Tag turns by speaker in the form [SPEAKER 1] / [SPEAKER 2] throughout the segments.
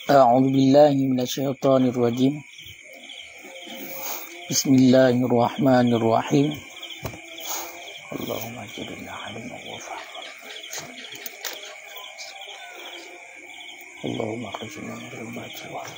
[SPEAKER 1] أعوذ بالله من الشيطان الرجيم. بسم الله الرحمن الرحيم. اللهم اجعلنا علما وفهما. اللهم اخرجنا من ظلمات الوهم.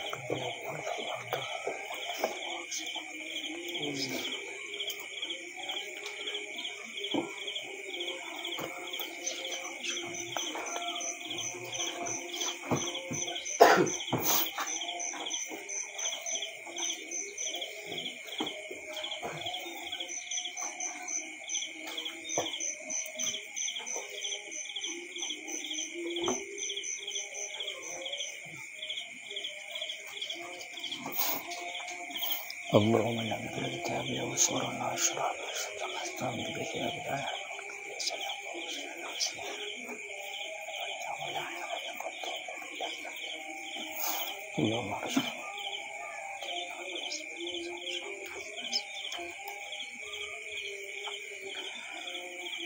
[SPEAKER 1] اللهم لا نقل الكتاب وصورنا وشراب ونستعمل به أبدا. اللهم ارحمنا.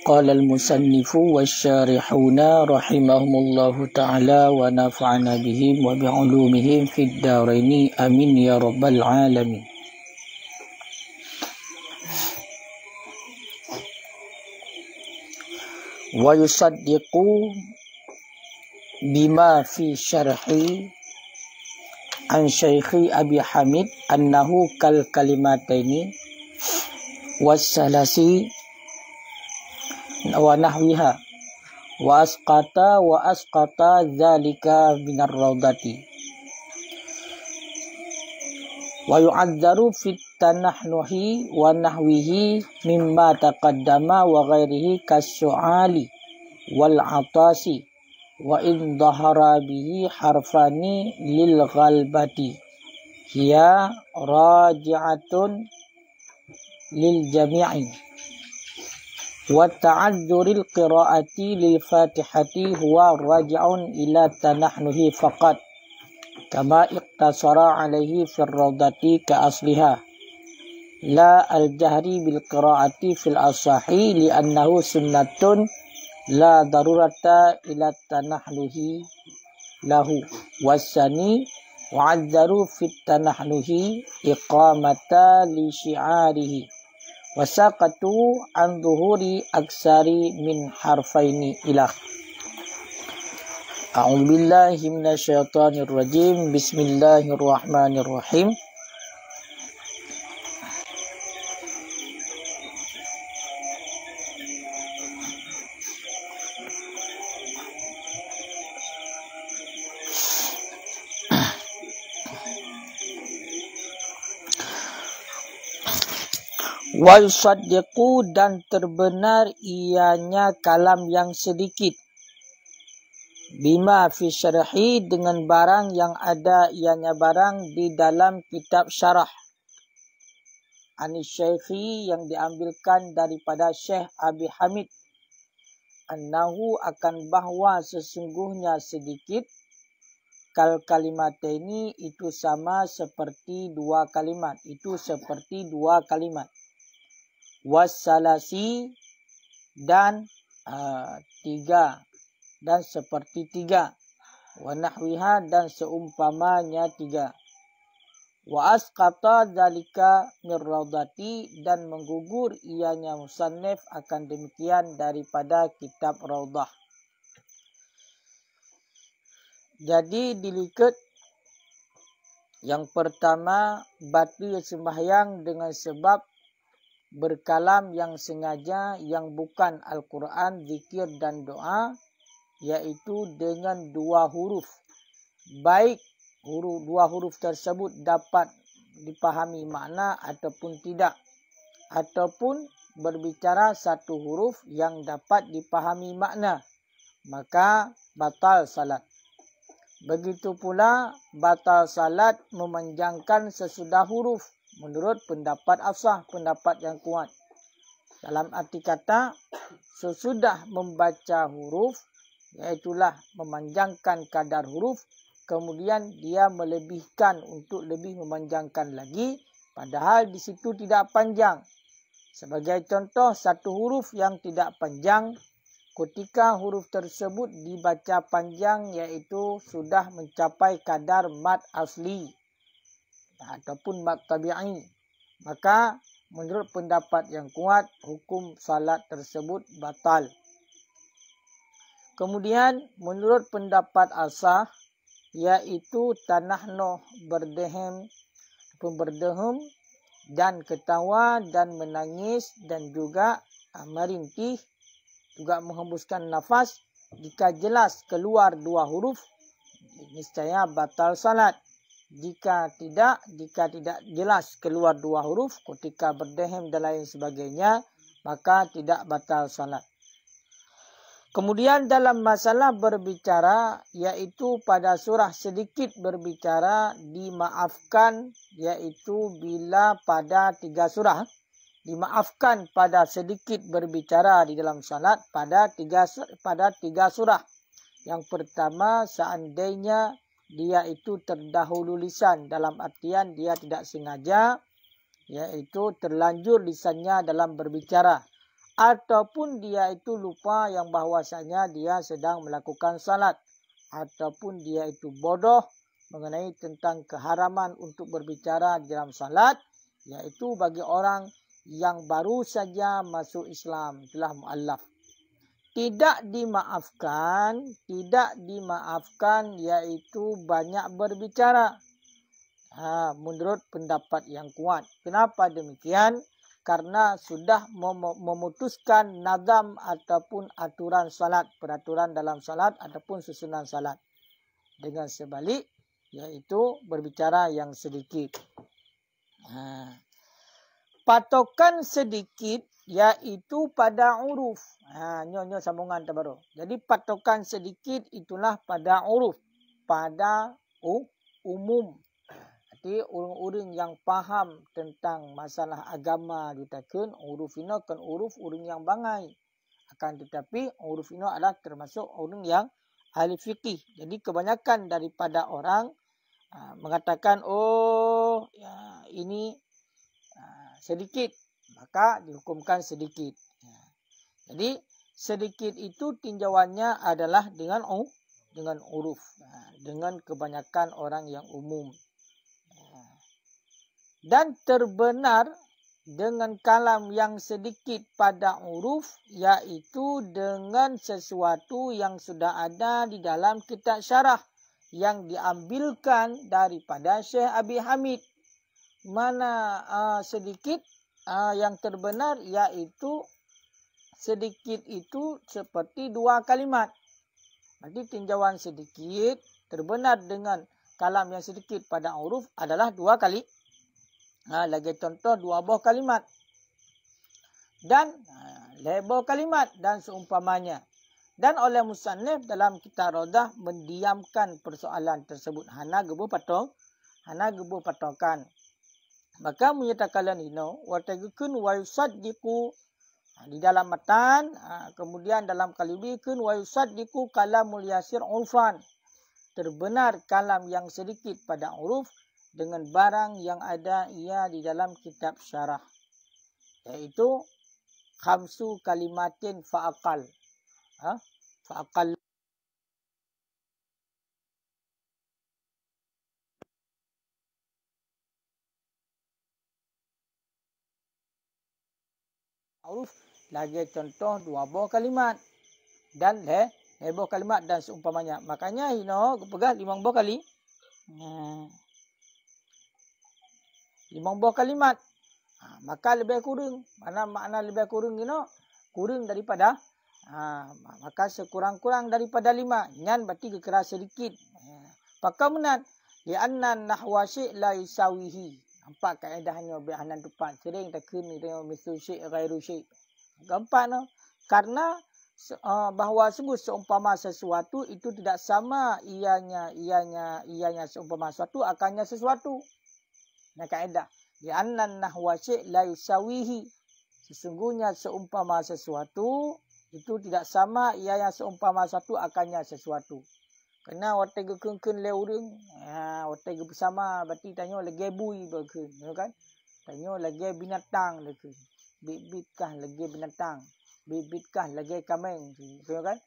[SPEAKER 1] قال المصنف والشارحون رحمهم الله تعالى ونفعنا بهم وبعلومهم في الدارين آمين يا رب العالمين. ويصدق بما في شرحي عن شيخي أبي حميد أنه كالكلمتين والثلاث ونحوها وأسقط ذلك من الروضة. ويعذر في التنحنح ونحوه مما تقدم وغيره كالسؤال والعطاس وإن ظهر به حرفان للغلبة هي راجعة للجميع. وتعذر القراءة للفاتحة هو راجع إلى التنحنح فقط كما اقتصر عليه في الروضة كأصلها لا الجهر بالقراءة في الأصح لأنه سنة لا ضرورة إلى التنحنح له. والثاني وعذروا في التنحنح إقامة لشعاره وسقطوا عن ظهور أكثر من حرفين إلى. أعوذ بالله من الشيطان الرجيم. بسم الله الرحمن الرحيم. Wa yusaddiqu dan terbenar ianya kalam yang sedikit bima fi syarhi dengan barang yang ada ianya barang di dalam kitab syarah Anis Syekhi yang diambilkan daripada Syekh Abi Hamid annahu akan bahwa sesungguhnya sedikit kal kalimataini itu sama seperti dua kalimat wassalasi dan tiga dan seperti tiga wa nahwiha dan seumpamanya tiga wa asqata dzalika mir raudhati dan menggugur ianya musannif akan demikian daripada kitab Raudah. Jadi dilihat yang pertama batal sembahyang dengan sebab berkalam yang sengaja yang bukan Al-Quran, zikir dan doa, yaitu dengan dua huruf. Baik dua huruf tersebut dapat dipahami makna ataupun tidak. Ataupun berbicara satu huruf yang dapat dipahami makna. Maka batal salat. Begitu pula batal salat memanjangkan sesudah huruf. Menurut pendapat Afsah, pendapat yang kuat. Dalam arti kata, sesudah membaca huruf, yaitulah memanjangkan kadar huruf, kemudian dia melebihkan untuk lebih memanjangkan lagi, padahal di situ tidak panjang. Sebagai contoh, satu huruf yang tidak panjang, ketika huruf tersebut dibaca panjang, iaitu sudah mencapai kadar mad asli ataupun mad tabi'i, maka menurut pendapat yang kuat, hukum salat tersebut batal. Kemudian menurut pendapat asah, iaitu tanahno berdehem dan ketawa dan menangis dan juga merintih, juga menghembuskan nafas, jika jelas keluar dua huruf, niscaya batal salat. Jika tidak jelas keluar dua huruf, ketika berdehem dan lain sebagainya, maka tidak batal salat. Kemudian dalam masalah berbicara, yaitu pada surah sedikit berbicara dimaafkan, yaitu bila pada 3 surah. Dimaafkan pada sedikit berbicara di dalam salat pada tiga surah. Yang pertama, seandainya dia itu terdahulu lisan, dalam artian dia tidak sengaja, yaitu terlanjur lisannya dalam berbicara. Ataupun dia itu lupa yang bahwasanya dia sedang melakukan salat. Ataupun dia itu bodoh mengenai tentang keharaman untuk berbicara di dalam salat, yaitu bagi orang yang baru saja masuk Islam, itulah mu'allaf. Tidak dimaafkan yaitu banyak berbicara. Menurut pendapat yang kuat. Kenapa demikian? Karena sudah memutuskan nazam ataupun aturan salat, peraturan dalam salat ataupun susunan salat. Dengan sebalik, yaitu berbicara yang sedikit. Patokan sedikit, yaitu pada uruf. Nyo sambungan terbaru. Jadi patokan sedikit itulah pada uruf, pada umum. Jadi orang-orang yang faham tentang masalah agama dikatakan uruf ini kan uruf orang yang bangai. Akan tetapi uruf ini adalah termasuk orang yang ahli fikih. Jadi kebanyakan daripada orang mengatakan ini sedikit, maka dihukumkan sedikit. Jadi sedikit itu tinjauannya adalah dengan uruf, dengan kebanyakan orang yang umum. Dan terbenar dengan kalam yang sedikit pada uruf, yaitu dengan sesuatu yang sudah ada di dalam kitab syarah yang diambilkan daripada Syekh Abi Hamid. Mana sedikit yang terbenar, yaitu sedikit itu seperti 2 kalimat. Jadi tinjauan sedikit terbenar dengan kalam yang sedikit pada uruf adalah 2 kali. Lagi contoh 2 buah kalimat. Dan lebih kalimat dan seumpamanya. Dan oleh musannif dalam kitab Raudah mendiamkan persoalan tersebut. Hana gebu patokan. Maka menyatakan ini, watagukun wa yusaddiqu di dalam matan, kemudian dalam kalibikun wa yusaddiqu kalamul yasir urfan. Terbenar kalam yang sedikit pada uruf dengan barang yang ada ia di dalam kitab syarah, yaitu khamsu kalimatin fa'aqal. Fa'aqal uruf, lagi contoh 2 buah kalimat dan lebih kalimat dan seumpamanya. Makanya pegang 5 buah kali. 5 buah kalimat. Maka lebih kurang. Mana makna lebih kurang kurang daripada maka sekurang-kurang daripada 5. Nyan berarti kekeras sedikit. Pakamunat li'anna nahwa syai' la yusawihi. Nampak kaedahnya bi'anan tepat. Sering tak kena dengan misal syai' ghairu syai'. Keempat karena bahawa sungguh seumpama sesuatu itu tidak sama ianya seumpama sesuatu akannya sesuatu. Nah kaedah li'anna nahwa syai' la yusawihi. Sesungguhnya seumpama sesuatu itu tidak sama ianya seumpama sesuatu akannya sesuatu. Kena watai gekengken le urang, watai ge bersama berarti tanya lagi bui berkeun, kan? Tanya lagi binatang lekun. Bit-bit kah lagi binatang. bibitkah lagi kameng. So, kan?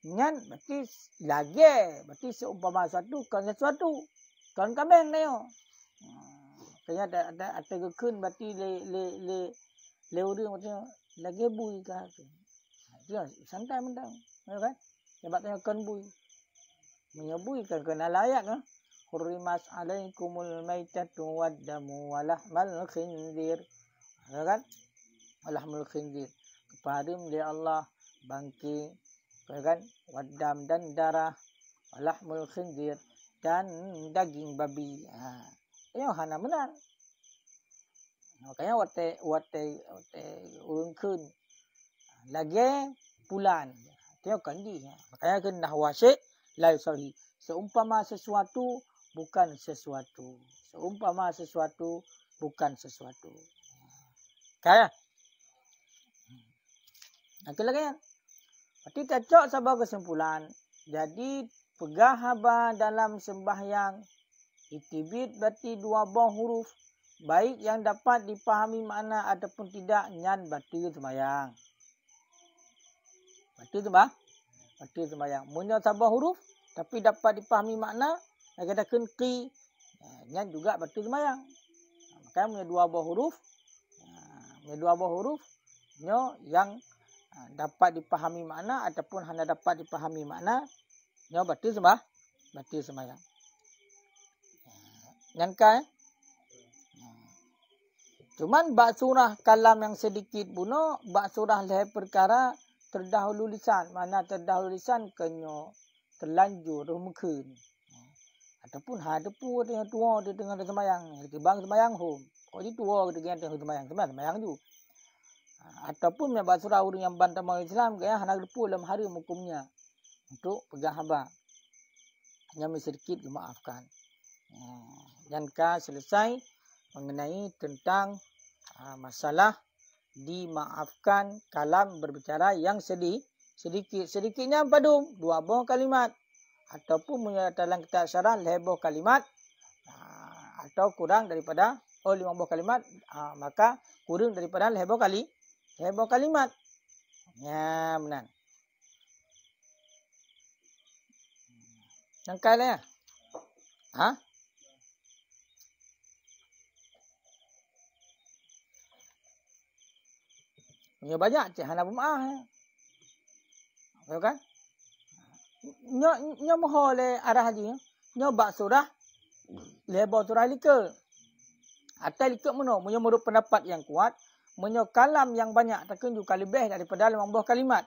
[SPEAKER 1] Nyan berarti lagi. Berarti seumpama suatu kan sesuatu. Kan kameng na yun. Kaya ada gekun berarti le orang macam lagi bui kah. Dia santai mentang. Kan? Sebab tanya kan bui. Menyebui kan kena layak kan. Hurrimas alaikumul maitatu waddamu walahmal khinzir. Kan? Walahmal khinzir. Kepada dia Allah bangkit, kan? Waddam dan darah, walahmul khinzir dan daging babi. Ini hana benar. Makanya wate urun kun lagi bulan. Tengok kan dia. Makanya kena wasyik la yusahi. Seumpama sesuatu bukan sesuatu. Seumpama sesuatu bukan sesuatu. Kaya. Itu lagi kan. Berarti cocok sebuah kesimpulan. Jadi pegah haba dalam sembahyang. Itibit berarti dua buah huruf. Baik yang dapat dipahami makna ataupun tidak. Nyan berarti sembahyang. Berarti sembahyang. Munya sebuah huruf. Tapi dapat dipahami makna. Yang katakan qi. Nyan juga berarti sembahyang. Makanya punya dua buah huruf. Nyo yang dapat dipahami makna ataupun hanya dapat dipahami makna, nyo berarti sembahyang. Nyangka Cuman bak surah kalam yang sedikit buno, bak surah leher perkara terdahulu lisan. Mana terdahulu lisan kenyo terlanjur mungkin. Ataupun ada pun dengan tua dia tengah sembahyang, bang sembahyang home. Kau di tua dia tengah sembahyang tu. Ataupun yang bahasa surah orang yang bantah Islam kaya hana lepu dalam hari hukumnya untuk pegang haba yang sedikit dimaafkan. Dan selesai mengenai tentang masalah dimaafkan kalam berbicara yang sedikitnya padum 2 buah kalimat ataupun dalam kitab syarah lebih kalimat atau kurang daripada 5 buah kalimat maka kurang daripada lebih kalimat. Ya, benar. Nangkai lah ya? Punya banyak cik hana bum'ah ya. Tahu kan? Nyo moho le arah dia. Nyo bak surah lebar surah lika. Atau lika mono, punya menurut pendapat yang kuat. Menyo kalam yang banyak takkan juga lebih daripada 5 buah kalimat.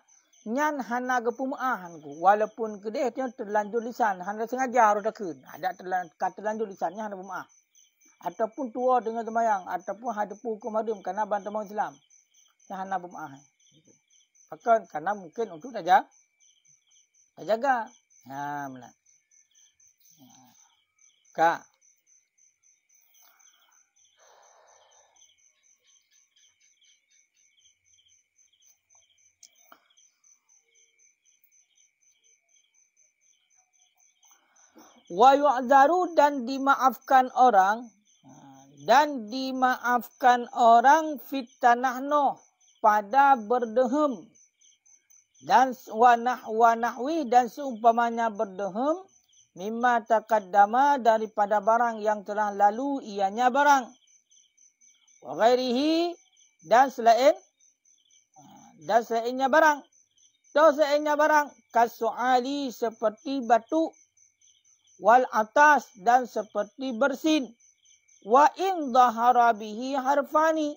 [SPEAKER 1] Nyan hana gepumaahan ku. Walaupun kedeh dia terlanjur lisan. Hana sengaja harus takkan. Ada terlanjur lisannya hana bumaah. Ataupun tua dengan sembahyang. Ataupun ada hukum hadum kerana bantah Islam. Yang hana bumaah. Bahkan kerana mungkin untuk jaga. Benar. Kak. Wa yu'dharu dan dimaafkan orang fitanahno pada berdehem dan wa nahwi dan seumpamanya berdehem mimma taqaddama daripada barang yang telah lalu ianya barang wa ghairihi dan selainnya barang kasu'ali seperti batu wal atas dan seperti bersin wa in dhahara bihi harfani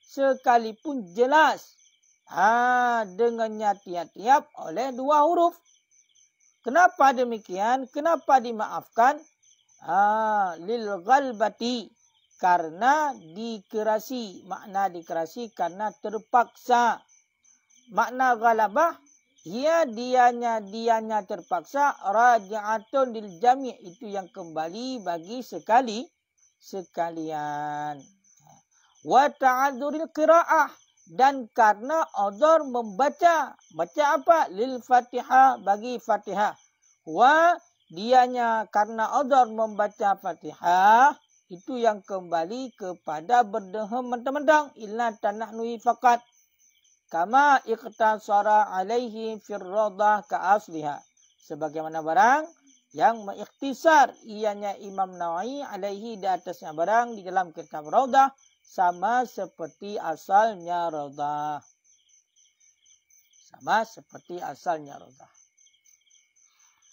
[SPEAKER 1] sekalipun jelas dengannya tiap-tiap oleh 2 huruf. Kenapa demikian? Kenapa dimaafkan? Lil ghalbati karena dikerasi. Makna dikerasi karena terpaksa. Makna ghalabah dianya terpaksa raja'atun lil jami' itu yang kembali bagi sekalian. Wa ta'adzuril qira'ah dan karena uzur membaca apa lil Fatihah bagi Fatihah. Wa dianya karena uzur membaca Fatihah itu yang kembali kepada berdehem mentang-mentang illa tanahnuhi faqat kama iqtasara alaihi fir rawdah ka asliha. Sebagaimana barang yang mengikhtisar ianya Imam Nawawi alaihi di atasnya barang di dalam kitab Rawdah sama seperti asalnya Rawdah. Sama seperti asalnya Rawdah.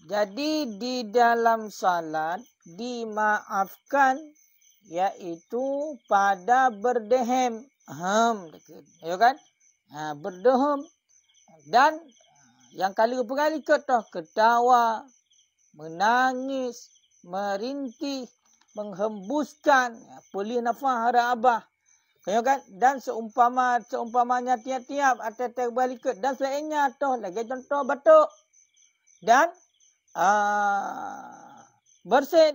[SPEAKER 1] Jadi di dalam salat dimaafkan yaitu pada berdehem. Ya kan? Berdehem dan yang kali berapa kali ketawa, menangis, merintih, menghembuskan, pulih nafas harabah. Ya kan? Dan seumpamanya tiap-tiap atau balik dan selainnya lagi contoh batuk dan bersin.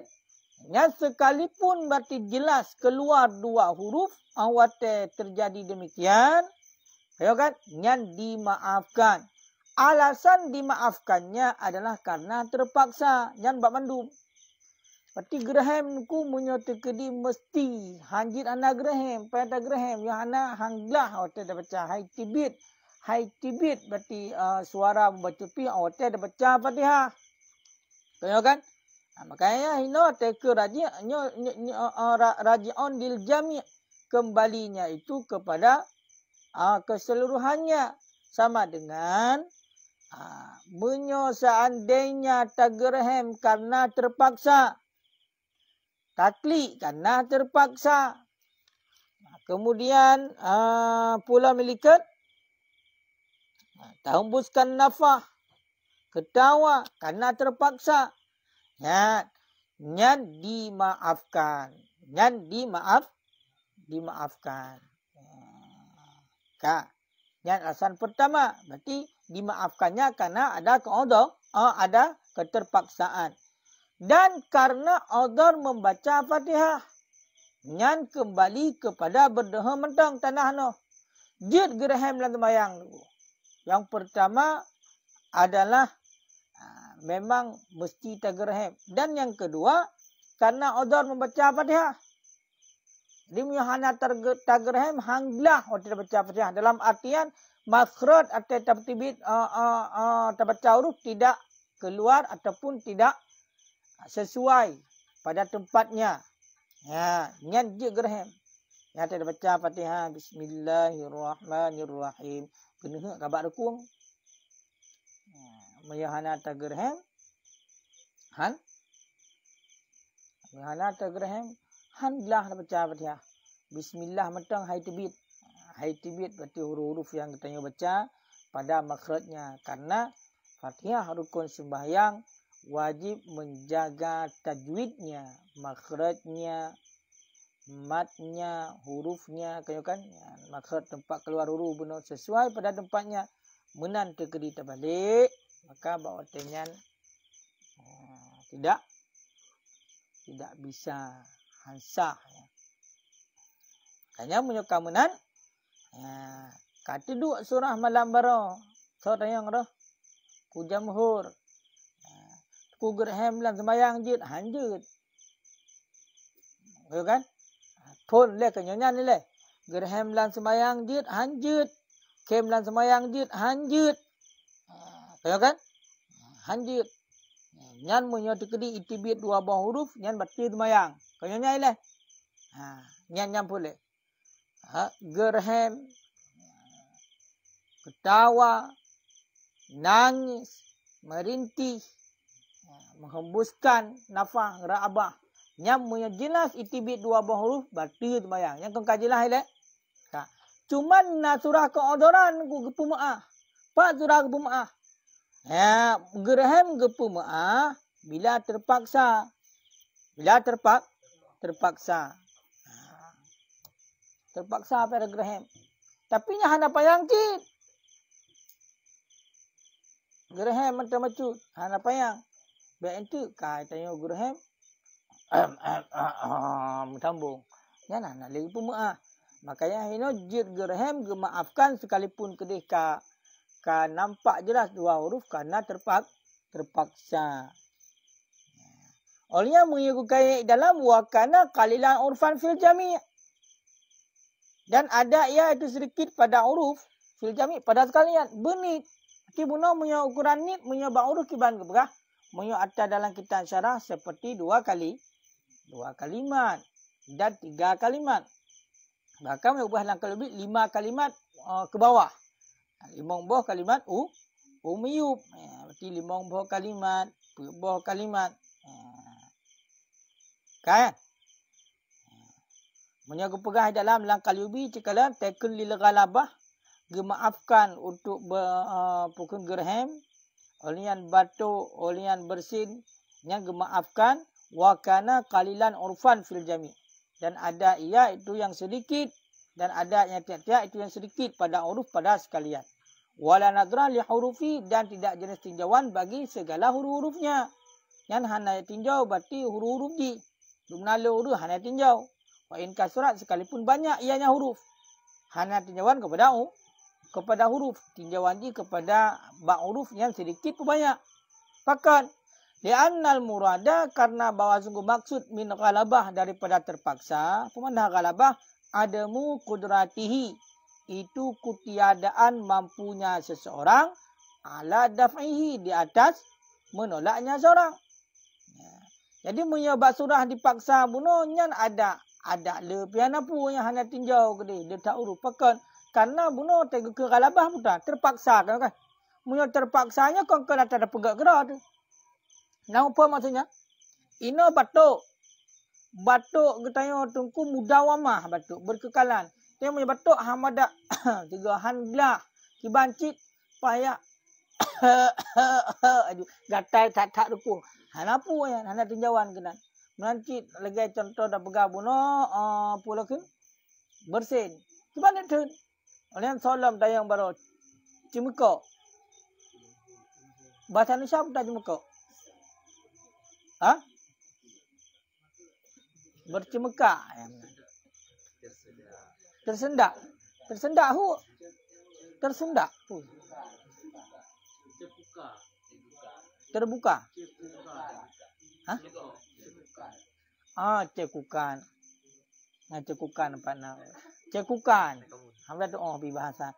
[SPEAKER 1] Yang sekalipun berarti jelas keluar dua huruf awate terjadi demikian. Ya kan? Yang dimaafkan. Alasan dimaafkannya adalah karena terpaksa. Yang bab mandum. Seperti geraham ku menyata kedi mesti. Hanjit anak geraham. Pada geraham. Yang anak hanglah. Awate dah baca hai tibit. Hai tibit. Berarti suara membaca pi. Awate dah baca Fatihah. Ya kan? Makanya hino teka raji'un dil jami'. Kembalinya itu kepada keseluruhannya sama dengan seandainya tagerhem karena terpaksa, takli karena terpaksa, kemudian pula milikat hembuskan nafas, ketawa karena terpaksa, nyan dimaafkan, dimaafkan. Yang alasan pertama berarti dimaafkannya karena ada ada keterpaksaan dan karena odor membaca Fatihah. Yang kembali kepada berdoa mentang tanah no. Jid geraham dalam sembahyang. Yang pertama adalah memang mesti tageraham dan yang kedua karena odor membaca Fatihah. Jadi muhana tagerhem hanglah waktu baca Fatihah dalam artian makhraj atau tertibit terbaca huruf tidak keluar ataupun tidak sesuai pada tempatnya. Nyan je gerhem. Ya tidak baca Fatihah bismillahirrahmanirrahim. Kena kabak rekung. Muhana tagerhem muhana tagerhem handlah baca Fatihah. Bismillah mentang hai tibit. Hai tibit berarti huruf-huruf yang kita baca pada makhrajnya. Karena Fatihah rukun sembahyang wajib menjaga tajwidnya, makhrajnya, matnya, hurufnya, kan? Makhraj tempat keluar huruf benar sesuai pada tempatnya. Menan terkedi terbalik, maka bawa tenyan tidak bisa hansah. Makanya menyuka menan. Kata dua surah malam baro. Surah yang roh. Ku jamhur. Ku gerhem lan sembayang jid. Hanjut. Ya kan? Pun le kenyanyan ni le. Gerhem lan sembayang jid. Hanjut. Kem lan sembayang jid. Hanjut. Ya kan? Hanjut. Nyan menyatu kedi itibit dua buah huruf. Nyan berarti sembayang. Kenyanyan le. Nyan boleh. Gerhem, ketawa, nangis, merintih, menghembuskan nafas ra'abah. Yang jelas itibit dua buah huruf berarti sembahyang. Yang kau jelas le. Cuman nak surah keodoran ku gepu maah. Pak surah gepu maah. Gerhem gepu maah bila terpaksa. Terpaksa. Terpaksa pada geraham. Tapi nya hana payang cip. Geraham macam-macam. Hana payang. Baik itu katanya geraham. Sambung. Nya nak lagi pemaaf. Makanya hino jid geraham gemaafkan sekalipun kedih ka nampak jelas dua huruf karena terpaksa. Olehnya mengikuti dalam wakana qalilan urfan fil jami'. Dan ada ia itu sedikit pada huruf fil jami' pada sekalian. Benit. Ki buno punya ukuran nit, punya ba'uruf kiban ke berah. Punya ada dalam kitab syarah seperti 2 kalimat dan 3 kalimat. Bahkan punya ubah dalam lebih 5 kalimat ke bawah. 5 buah kalimat umiyub. Berarti 5 buah kalimat, 10 buah kalimat. Kan? Menyaga pegah dalam kalyubi cekalan tekun lil ghalabah gemaafkan untuk pukul gerhem olian batu olian bersin yang gemaafkan wakana kalilan urfan fil jami dan ada ia itu yang sedikit dan ada yang tiap-tiap itu yang sedikit pada uruf pada sekalian wala nadra li hurufi dan tidak jenis tinjauan bagi segala huruf-hurufnya yang hanya tinjau berarti huruf-huruf di dumnalo huruf hanya tinjau wa in kasurat sekalipun banyak ianya huruf hanya tinjauan kepada huruf tinjauan di kepada bak huruf yang sedikit pun banyak pakan li'annal murada karena bahwa sungguh maksud min ghalabah daripada terpaksa pemana ghalabah adamu kudratihi itu ketiadaan mampunya seseorang ala daf'ihi di atas menolaknya seorang. Jadi menyebab surah dipaksa bunonyan ada lebihan apa yang hanya tinjau ke dia tak urus pakan karena buno tega ke galabah mudah terpaksa kan punya terpaksanya kau kena ada pegak gerak tu. Nah apa maksudnya? Ino batuk getanya tungku mudawamah batuk berkekalan. Dia punya batuk hamada 3 handlah kibancit payah aduh gatai tak dukung. Hanapu ya hana tinjauan kena. Nanti lagi contoh dah pegang buno pulakin bersin. Gimana tu? Oleh solam tayang baru cimuko. Bahasa Indonesia apa cimuko? Bercimeka. Tersendak. Tersendak hu. Tersendak hu. Terbuka. Cekukan. Cekukan apa nama? Cekukan. Hamzah tu pi bahasa.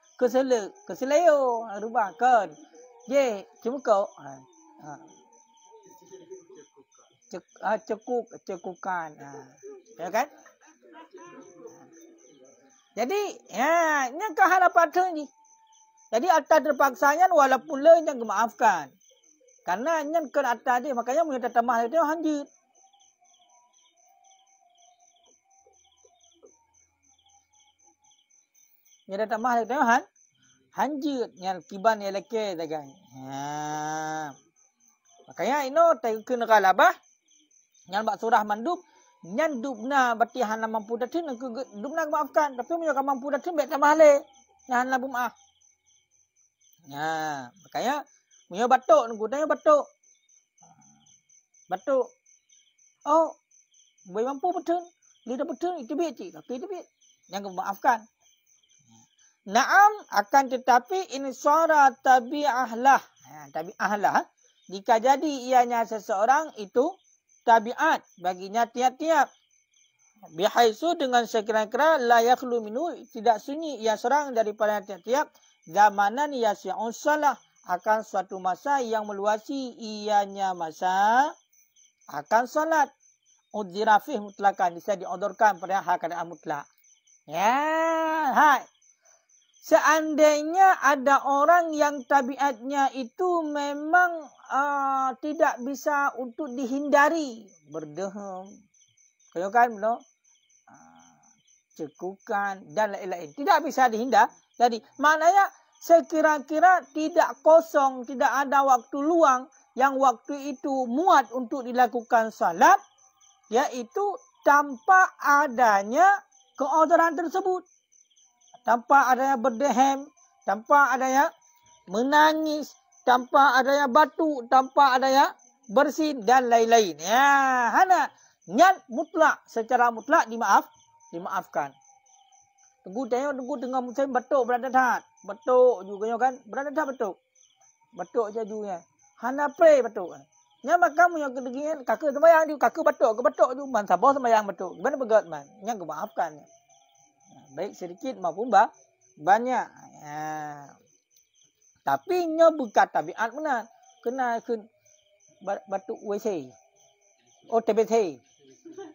[SPEAKER 1] Keseleo rubah kan. Ye, cekuko. Cekukan. Ya kan? Jadi, ini keharapan tu ni. Jadi atas terpaksanya walaupun le yang maafkan. Karena nyen ke atas dia makanya punya tamah itu hanjit. Nya tamah itu hanjit nyan kiban ya leke dagang. Makanya ino tai ke galabah nyan bak surah mandub nyan dubna berarti hana mampu datin dubna maafkan tapi punya mampu datin bet tambah le nyan la maaf. Makanya punya batuk gudanya batuk. Batuk. Oh, boleh mampu betul. Lidah betul itu biar cik. Tapi itu biar. Jangan maafkan. Naam akan tetapi ini suara tabi'ahlah. Tabi'ahlah. Jika jadi ianya seseorang itu tabiat baginya tiap-tiap. Bihaisu dengan sekira-kira la yakhlu minhu tidak sunyi ia seorang daripada tiap-tiap zamanan yasi'un salah. Akan suatu masa yang meluasi ianya masa akan salat udzirafih mutlakan bisa diodorkan pada hal keadaan mutlak. Seandainya ada orang yang tabiatnya itu memang tidak bisa untuk dihindari berdehem, kalau kan belum cekukan dan lain-lain tidak bisa dihindar. Jadi maknanya sekira-kira tidak kosong, tidak ada waktu luang yang waktu itu muat untuk dilakukan salat, yaitu tanpa adanya keodoran tersebut. Tanpa adanya berdehem, tanpa adanya menangis, tanpa adanya batuk, tanpa adanya bersin dan lain-lain. Hana nyat mutlak, secara mutlak dimaafkan. Tunggu tengah musim batuk berada tat. Batuk juga kan. Berada tat batuk. Batuk jajunya. Hana pray batuk. Nya makam yang kedegian kakak sembahyang dia kakak batuk ke batuk tu man sabah sembahyang batuk. Gimana begat man? Nya maafkan. Baik sedikit maupun banyak. Tapi nya bukan tabiat benar. Kena batuk WC. Oh, TBC.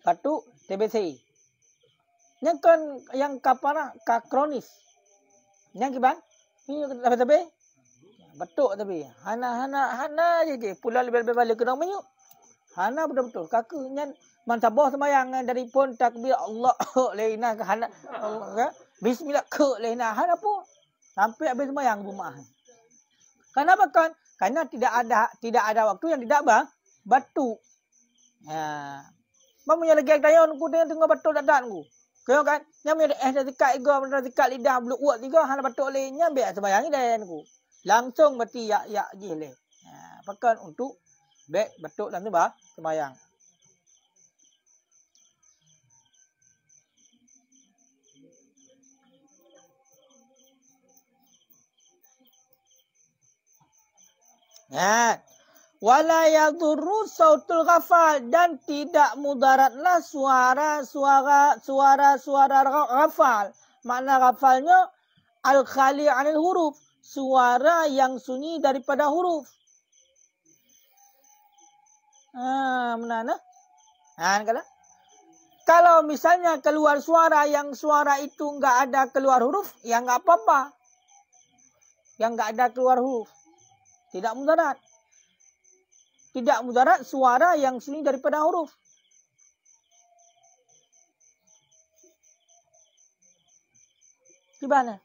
[SPEAKER 1] Batuk TBC. Yang kan yang kapara kronis. Yang kiban? Ini tapi batuk tapi. Hana je. Pula lebih balik kena menyuk. Hana betul-betul. Kaka nyan mantabah semayang dari pun takbir Allah lena ke hana. Bismillah ke lena. Hana pun sampai habis semayang rumah. Kenapa kan? Karena tidak ada waktu yang tidak batuk. Mamunya lagi dayon ku tengah batuk dadan ku. Kau kan? Yang ada dekat ego, ada dekat lidah belum uat tiga hana batuk lehnya biar sembayangi dayan ku. Langsung mati ya je leh. Pakan untuk baik batuk dan tu sembayang. Wala yadurru sautul ghafal, dan tidak mudaratlah suara ghafal. Makna ghafalnya al-khali 'anil huruf, suara yang sunyi daripada huruf. Mana? Kalau misalnya keluar suara yang suara itu enggak ada keluar huruf, ya enggak apa-apa. Yang enggak ada keluar huruf. Tidak mudarat. Tidak mudarat suara yang sunyi daripada huruf. Gimana?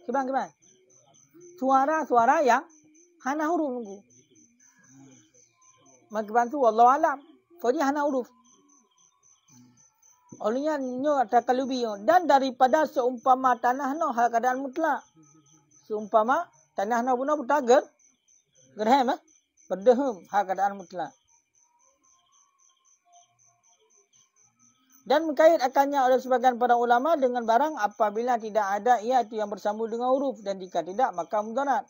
[SPEAKER 1] Gimana? Suara yang hana huruf nunggu. Maka wallahu alam. Kau dia hana huruf. Olehnya nyo ada kalubi dan daripada seumpama tanah no hal keadaan mutlak. Seumpama tanah no puna putager gerhem berdehem hal keadaan mutlak. Dan mengkait akannya oleh sebagian para ulama dengan barang apabila tidak ada ia itu yang bersambung dengan huruf, dan jika tidak maka mudarat.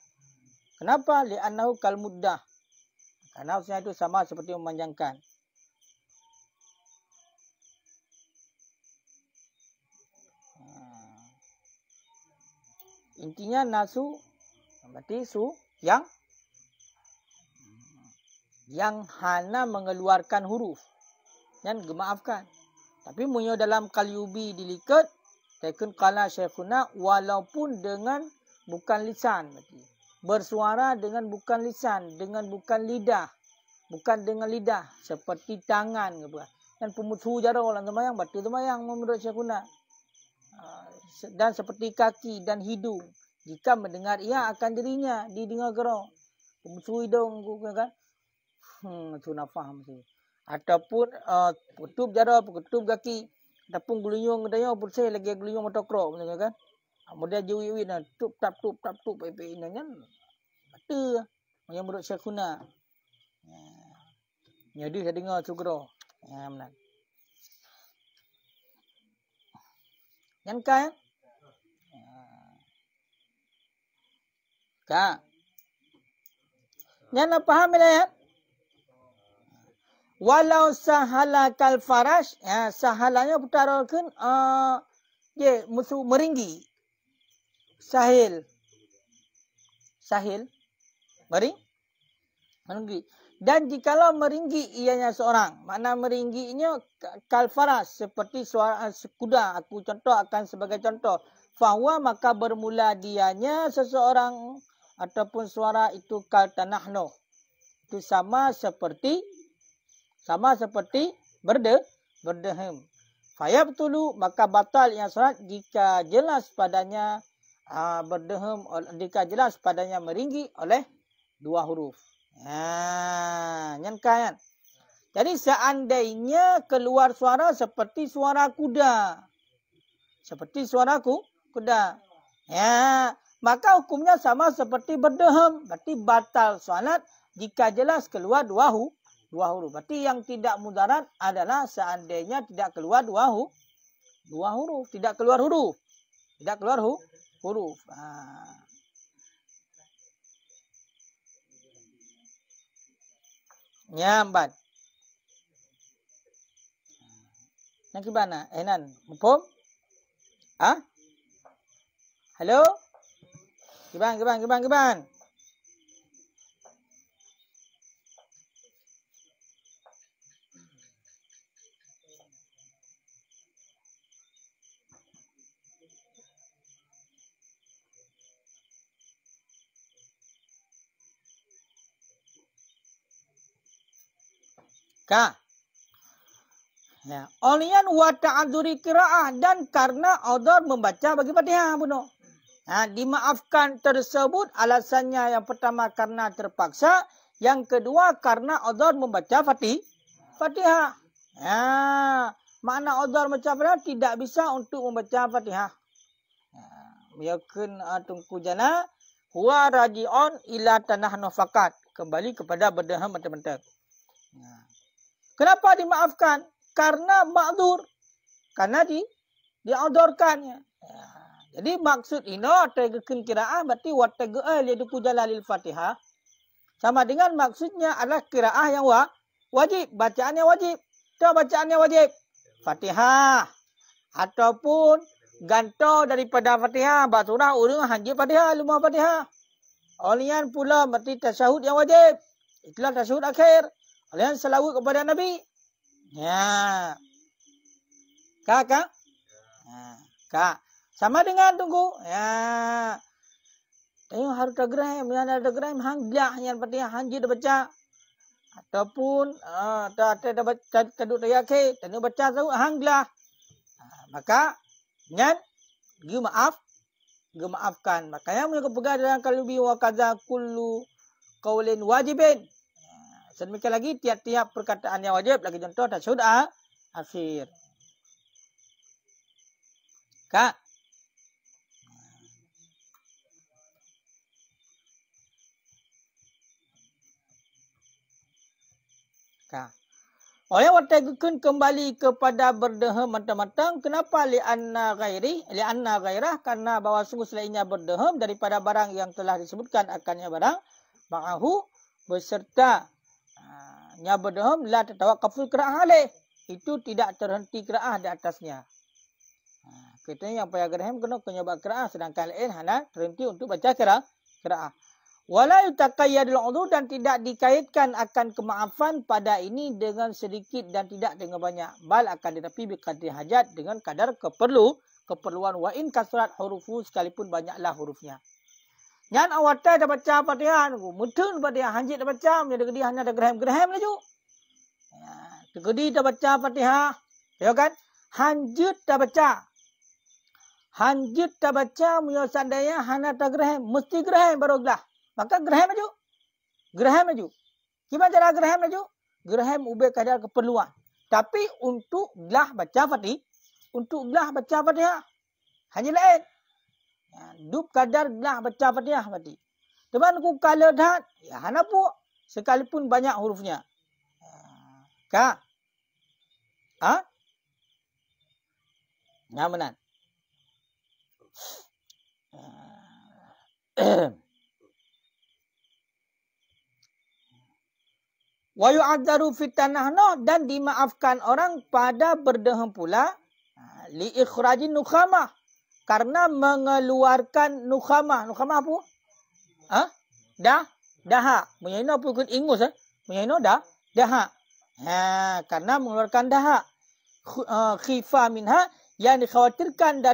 [SPEAKER 1] Kenapa? Li'annahu kal muddah. Karena usia itu sama seperti memanjangkan. Intinya nasu berarti yang hana mengeluarkan huruf dan gemaafkan. Tapi munyo dalam kalyubi dilikat tekun qala syekhuna walaupun dengan bukan lisan, berarti bersuara dengan bukan lisan, dengan bukan lidah, bukan dengan lidah seperti tangan ke. Dan pemutu jara orang semayang batu semayang menurut syekhuna. Dan seperti kaki dan hidung, jika mendengar ia akan dirinya didengar gerong. Pemutu hidung kan? Sudah faham tu. Ataupun kutub jara, kutub kaki, ataupun gulung daya bersih lagi gulung motokro kan? Kemudian jui na tup tap pepe ini kan? Batu yang menurut syekhuna. Jadi saya dengar sugro. Benar. Yang kaya? Kak. Yang nak faham ya? Walau sahala kal farash, sahalanya putarakan dia musuh meringgi. Sahil. Meringgi. Dan jikalau meringgi ianya seorang, makna meringginya kal farash seperti suara kuda. Aku contoh akan sebagai contoh. Fahuwa maka bermula dianya seseorang ataupun suara itu kal tanahno. Itu sama seperti berdehem. Fayabtulu maka batal yang salat jika jelas padanya berdehem, jika jelas padanya meringgi oleh dua huruf. Nyangkayan. Jadi seandainya keluar suara seperti suara kuda. Seperti suara kuda. Maka hukumnya sama seperti berdehem. Berarti batal salat jika jelas keluar dua huruf. Berarti yang tidak mudarat adalah seandainya tidak keluar dua huruf. Tidak keluar huruf. Nyambat. Yang gimana? Enan. Mufhum? Ah? Halo? Gimana? Kak. Ya. Olian wa ta'adzuri qiraah dan karena odor membaca bagi Fatihah bunuh. Dimaafkan tersebut alasannya yang pertama karena terpaksa, yang kedua karena odor membaca Fatihah. Ya. Makna odor membaca Fatihah tidak bisa untuk membaca Fatihah. Yakun tungku jana huwa raji'un ila tanah nafakat, kembali kepada berdaham mentah-mentah. Kenapa dimaafkan? Karena ma'dzur. Karena diodorkan. Jadi maksud ini tegekan kiraah berarti wattaga'al yaduku jalalil Fatihah. Sama dengan maksudnya adalah kiraah yang wajib. Bacaannya wajib. Itu bacaannya wajib. Fatihah. Ataupun ganto daripada Fatihah. Basurah urung hanjir Fatihah. Lumah Fatihah. Olian pula berarti tasyahud yang wajib. Itulah tasyahud akhir. Olian salawat kepada Nabi. Ya. Kak. Kak. Sama dengan tunggu. Ya. Tengok harus tergeram. Yang ada tergeram. Hanglah. Yang penting hanjir dah baca. Ataupun. Tak baca. Taduk tayake. Tengok baca. Hanglah. Maka. Dengan. Gemaafkan. Makanya mereka pegang dalam kalubi wa kaza kullu qawlin wajibin. Sedemikian lagi tiap-tiap perkataan yang wajib. Lagi contoh tasyahud akhir. Kak. Kak. Oleh wattagukan kembali kepada berdehem matang-matang. Kenapa? Li'anna gairah. Karena bahawa sungguh selainnya berdehem daripada barang yang telah disebutkan akannya barang. Ma'ahu beserta. Nya berdehem la tatawakaful qira'ah alaih. Itu tidak terhenti qira'ah di atasnya. Katanya yang payah gerahim kena penyebab qira'ah. Sedangkan lain hana terhenti untuk baca qira'ah. Wala yutaqayyadul udhur dan tidak dikaitkan akan kemaafan pada ini dengan sedikit dan tidak dengan banyak. Bal akan tetapi biqadri hajat dengan kadar keperluan wa in kasrat hurufu sekalipun banyaklah hurufnya. Nyan awata dah baca Fatihah nunggu. Mutun Fatihah hanjit dah baca, menjadi gedi hanya dah gerahim-gerahim laju. Ya, tegedi dah baca Fatihah. Ya kan? Hanjit dah baca. Hanjit dah baca munyo sandaya hanya dah gerahim, mesti gerahim baru gelah. Maka gerahim laju. Gerahim laju. Gimana cara gerahim laju? Gerahim ubah kadar keperluan. Tapi untuk gelah baca Fatihah, hanya lain. Dup kadar gelah baca Fatihah mati. Teman ku kala dah, ya hana pu sekalipun banyak hurufnya. Kak. Nyamanan. Wa yu'adzaru fitanahno dan dimaafkan orang pada berdehem pula li ikhrajin nukhamah. Karena mengeluarkan nukhamah. Nukhamah apa? Dahak. Menyaino apa ikut ingus? Menyaino dahak. Karena mengeluarkan dahak. Khifa minha. Yang dikhawatirkan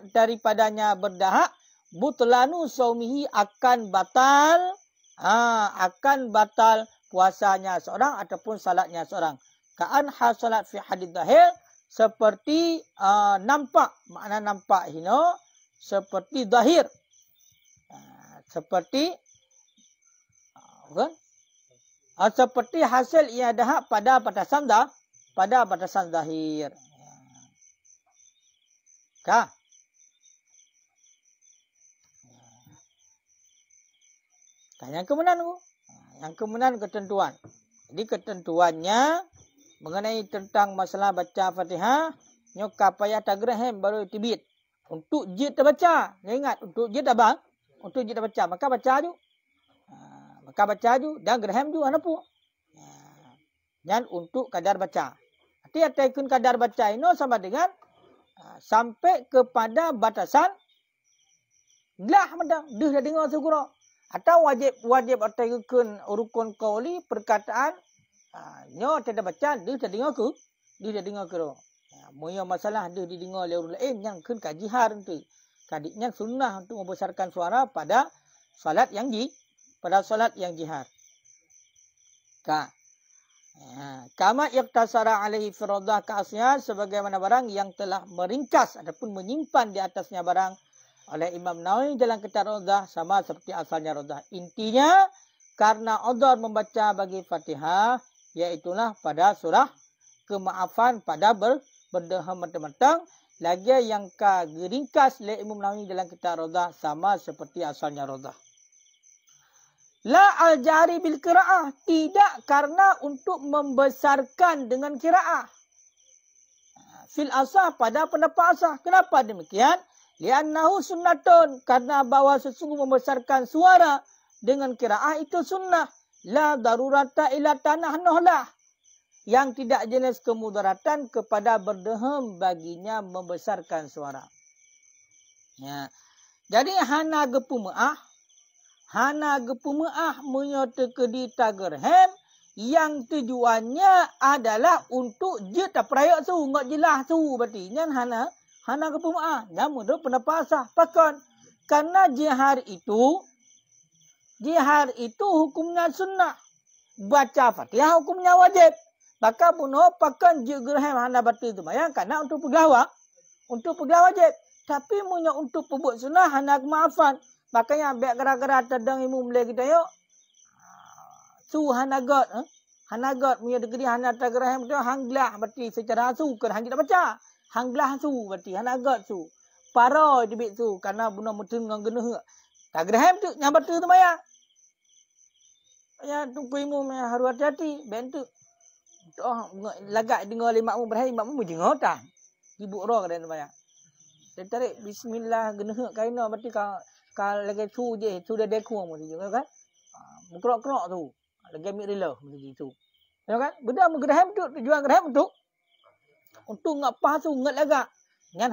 [SPEAKER 1] daripadanya berdahak. Butlanu saumihi akan batal. Akan batal puasanya seorang ataupun salatnya seorang. Ka'an hasalat fi hadith dahil. Seperti nampak, makna nampak hino, seperti zahir. Seperti seperti hasil ia dahak pada batasan zahir. Kah? Yang kemudian ketentuan. Jadi ketentuannya mengenai tentang masalah baca Fatihah, nyokap payah tagrahim baru tibit. Untuk jid terbaca. Ingat, untuk jid abang. Untuk jid terbaca. Maka baca ju. Dan gerahim ju. Dan untuk kadar baca. Arti atakun kadar baca ini sama dengan sampai kepada batasan gelah medang dah dengar segera atau wajib ataukun rukun qauli perkataan nyo tidak baca dah dengar ke moyo masalah dah didengar oleh orang lain yang kun kajihar tu kadiknya sunnah untuk membesarkan suara pada solat yang jihar kama iqtasara alaihi firadah ka'asnya sebagaimana barang yang telah meringkas ataupun menyimpan di atasnya barang oleh Imam Nawawi dalam kitab Radah sama seperti asalnya Radah. Intinya karena odor membaca bagi Fatihah iaitulah pada surah kemaafan pada berdehem mentang lagi yang ringkas oleh Imam Nawawi dalam kitab Radah sama seperti asalnya Radah. La al-jari bil qiraah tidak karena untuk membesarkan dengan qiraah. Fil asah pada pendapat asah. Kenapa demikian? Li'annahu sunnatun karena bahawa sesungguh membesarkan suara dengan qiraah itu sunnah. La darurata ila tanah nohlah. Yang tidak jenis kemudaratan kepada berdehem baginya membesarkan suara. Ya. Jadi hana gepumaah menyerta di tagerhem yang tujuannya adalah untuk je tak perayak su nggak jelas su berarti nyan hana gepumaah namun do pendapat asah pakon karena jihar itu hukumnya sunnah baca Fatihah hukumnya wajib maka bunuh pakon je gerhem hana berarti tu mayang karena untuk pegawai wajib tapi punya untuk pembuat sunnah hana kemaafan. Makanya biar gara-gara tadang ilmu mulai kita yuk. Su hanagot. Hanagot punya degree hana tagerahim tu hanglah berarti secara su kan hang kita baca. Hanglah su berarti hanagot su. Paro dibit su karena buna mutun ngang genuh. Tagerahim tu yang betul tu maya. Ya tu ilmu harus hati-hati ben tu. Lagak dengar lima mu berhari mak mu jengok tak. Ibu roh kada maya. Dia tarik bismillah genuh kaina berarti kalau lagi su je, su dah dekung macam tu kan. Mengkerok-kerok tu. Lagi ambil rela macam tu. Ya kan? Benda menggeraham tu, tujuan geraham tu. Untuk ngap pasu, ngat lagak. Nyan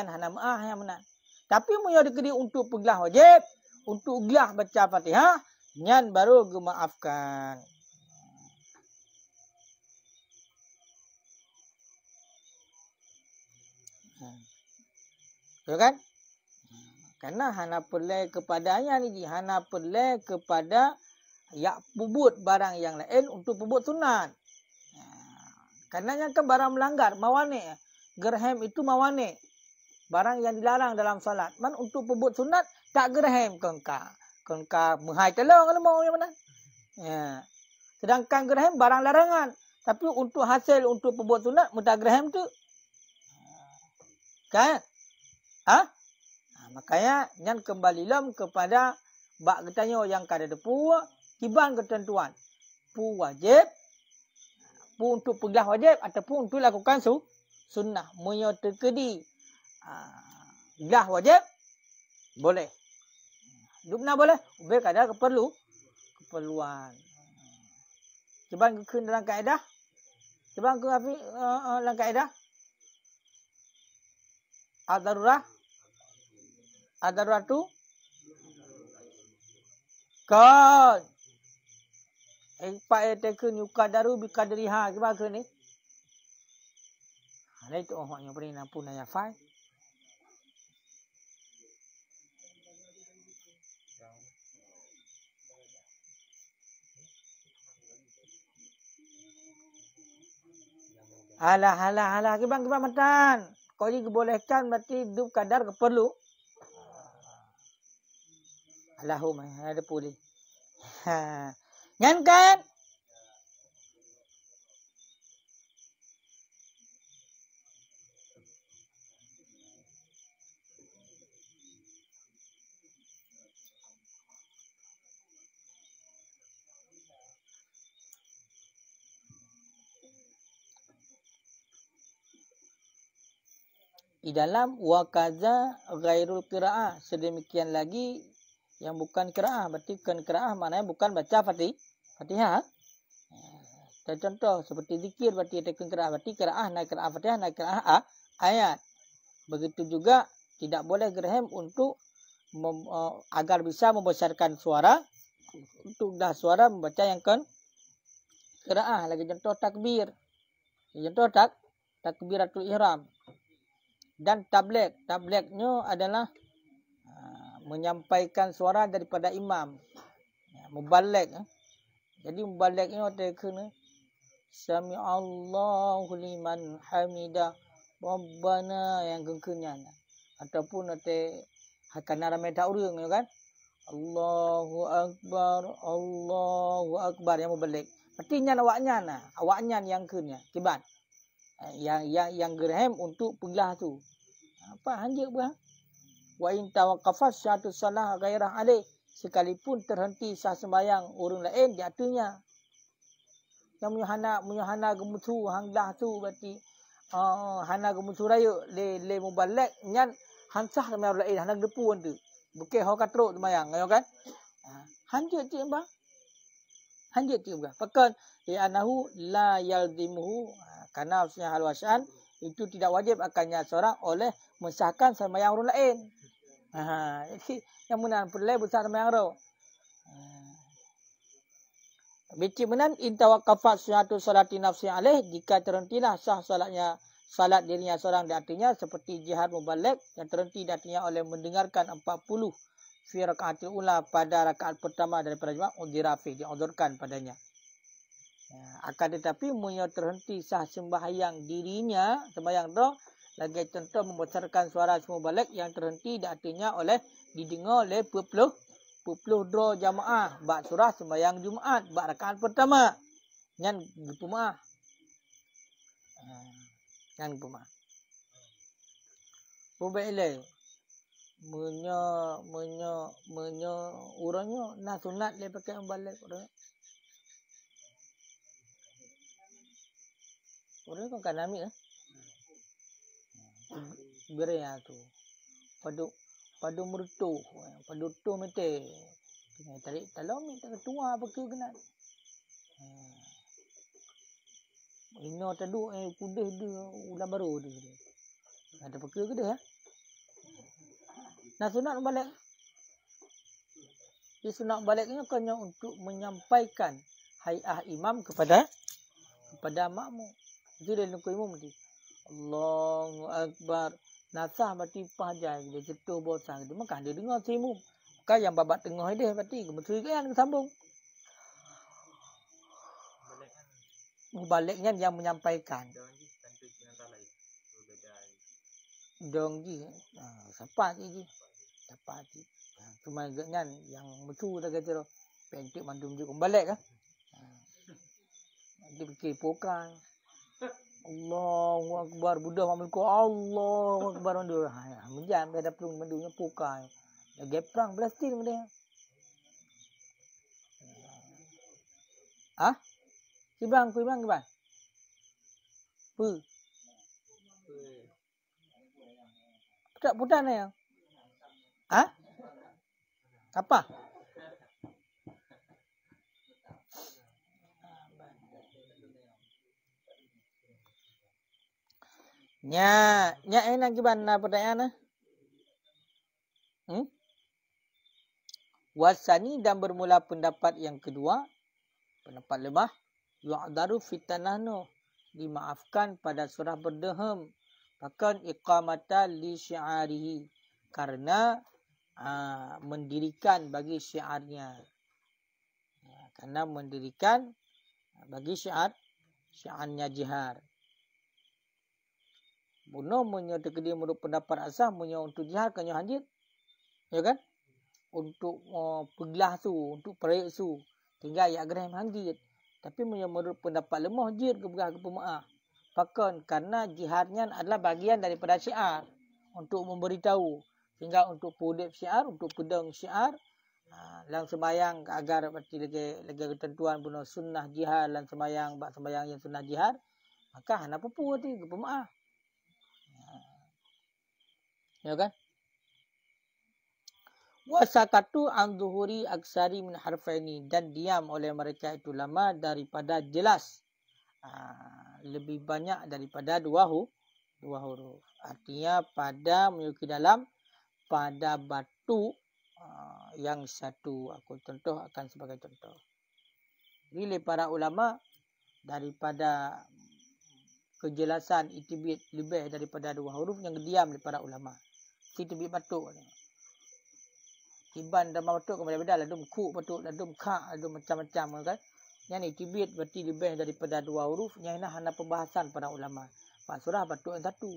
[SPEAKER 1] hana maah yang benar. Tapi mu ada kedi untuk pegelah wajib. Untuk gelah baca Fatihah. Nyan baru gemaafkan. Ya kan? Karena hana perle kepadanya ni, hana perle kepada yak pubut barang yang lain untuk pubut sunat. Karena yang ke barang melanggar, mawane. Gerhem itu mawane. Barang yang dilarang dalam salat. Man untuk pubut sunat, tak gerhem kengka. Kengka menghai telur kalau mau yang mana. Ya. Sedangkan gerhem barang larangan. Tapi untuk hasil untuk pubut sunat, mudah gerhem tu. Kan? Makanya yang kembali kepada bak ketanya yang kada depu kiban ketentuan pu wajib pu untuk pegelah wajib ataupun untuk lakukan sunnah munyo tekedi gelah wajib boleh dupna boleh ube kada keperluan kiban ke dalam kaedah kiban ke afi dalam kaedah Ad-darurat tu kan pak tekun yukadaru bikadriha gimana ke ni ada itu orang yang beri nampu naya fai alah gimana matan kau ni bolehkan berarti hidup kadar keperlu Allahumma ada pulih. Nyan kan? Di dalam wakaza ghairul qiraah sedemikian lagi yang bukan qiraah berarti kan qiraah maknanya bukan baca Fatihah. Contoh seperti zikir berarti tekun qiraah berarti qiraah naik qiraah Fatihah naik qiraah ayat. Begitu juga tidak boleh geraham untuk agar bisa membesarkan suara, untuk dah suara membaca yang qiraah. Lagi contoh takbir. Contoh takbiratul ihram. Dan tabligh. Tablighnya adalah menyampaikan suara daripada imam. Mubaligh. Jadi mubalighnya ada kena Sami'allahu liman hamidah Rabbana yang gengkenya. Ataupun ada hakana ramai tak urang kan. Allahu Akbar yang mubaligh. Artinya awaknya yang kena kibat. Yang geraham untuk pegelah tu. Apa hanjir bah? Wa in tawaqqafa syatu salah ghairah alaih. Sekalipun terhenti sah sembahyang orang lain di atasnya. Yang munyahana gemutu hanglah tu berarti hana gemutu raya le mubaligh nyan hansah sembahyang orang lain hana depu tu. Bukan hok katruk sembahyang kan? Hanjir tu bah. Hanjir tu bah. Pakan ya anahu la yaldimuhu karena hal wasan itu tidak wajib akannya seorang oleh mensahkan sembahyang orang lain. Jadi yang menan perlu besar sembahyang ro. Bici menan intawaqafat suatu salati nafsi alaih jika terhentilah sah salat dirinya seorang di artinya seperti jihad mubaligh yang terhenti di artinya oleh mendengarkan 40 fi rakaatil ula pada rakaat pertama daripada jemaah udhirafi diuzurkan padanya. Akan tetapi munyo terhenti sah sembahyang dirinya sembahyang ro lagi contoh membesarkan suara mubaligh yang terhenti di artinya oleh didengar oleh 22 jamaah bak surah sembahyang Jumaat bak rakaat pertama nyan gepumah Bubailai menyo urangnya nak sunat le pakai mubaligh orang kan ambil berea tu padu mertu padu tu mete tarik talau minta ketua apa ke kena ino tadu kudeh dia ulah baru dia ada apa ke dia nah sunat balik di sunat baliknya hanya untuk menyampaikan hai'ah imam kepada makmum jadi dia imam mesti Allahu Akbar. Nasah berarti pahajai dia cetuh bosang dia maka dia dengar semum. Maka yang babat tengah dia berarti gemeteri kan sambung. Mubalignya yang menyampaikan. Donggi. Siapa ji? Siapa ji? Cuma ganyan yang betul dah kata pentik mandum juga balik kan. Dia fikir pokan. Allahu Akbar budak mamilku Allahu Akbar mandu menjam dia dapat mandunya pukai lagi perang belastin dia kibang pu tak putan ya apa Nya enak gimana pertanyaan Wasani dan bermula pendapat yang kedua, pendapat lemah, yu'daru fitanahnu, dimaafkan pada surah berdeham, bahkan iqamata li syi'arihi, karena mendirikan bagi syiarnya. Karena mendirikan bagi syiarnya jihar. Bunuh munyo tekedi menurut pendapat asah munyo untuk jihad kanyo hanjit. Ya kan? Untuk pegelah tu, untuk perayaan tu. Tinggal ya gerem hanjit. Tapi munyo menurut pendapat lemah jihad ke begah ke pemaaf. Bahkan karena jihadnya adalah bagian daripada syiar untuk memberitahu. Tinggal untuk pudip syiar, untuk pedang syiar. Lang sembayang agar berarti lagi ketentuan bunuh sunnah jihad lan sembayang bak sembayang yang sunnah jihad. Maka hana pupu tu ke pemaaf. Ya kan? Wasakatu an zuhuri aksari min harfaini, dan diam oleh mereka itu lama daripada jelas lebih banyak daripada dua 2 huruf. Artinya pada memiliki dalam pada batu yang satu. Aku contoh akan sebagai contoh. Bila para ulama daripada kejelasan itibit lebih daripada 2 huruf yang diam di para ulama. Itibit batuk ni. Tiban dan batuk beda-beda, ladum ku batuk, ladum ka, ladum macam-macam kan. Yang itibit berarti lebih daripada 2 huruf, yang ini hanya pembahasan para ulama. Pak surah batuk yang satu.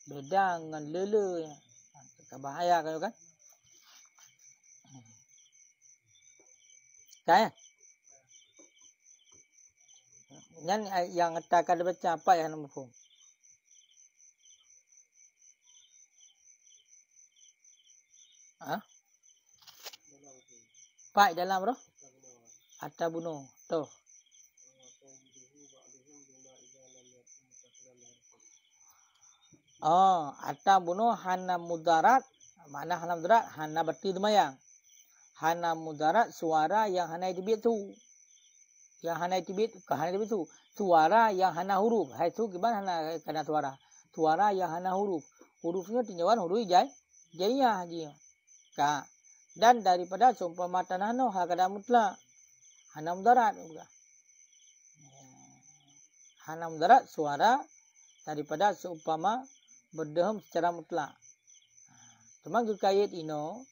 [SPEAKER 1] Beda dengan lele ya. Bahaya kan? Kan? Yang katakan baca apa yang nama pun? Pak dalam bro? Atta bunuh. Tuh. Atta bunuh hana mudarat. Mana hana mudarat? Hana berarti demayang. Hana mudarat suara yang hana itibit tu. Yang hana itibit, hana itibit tu. Suara yang hana huruf. Hai tu gimana hana kena suara? Suara yang hana huruf. Hurufnya tinjauan huruf jayah dia. Ka. Dan daripada seumpama tanano hakada mutlak. Hana mudarat juga. Hana mudarat suara daripada seumpama berdeham secara mutlak. Cuma gukayat ino,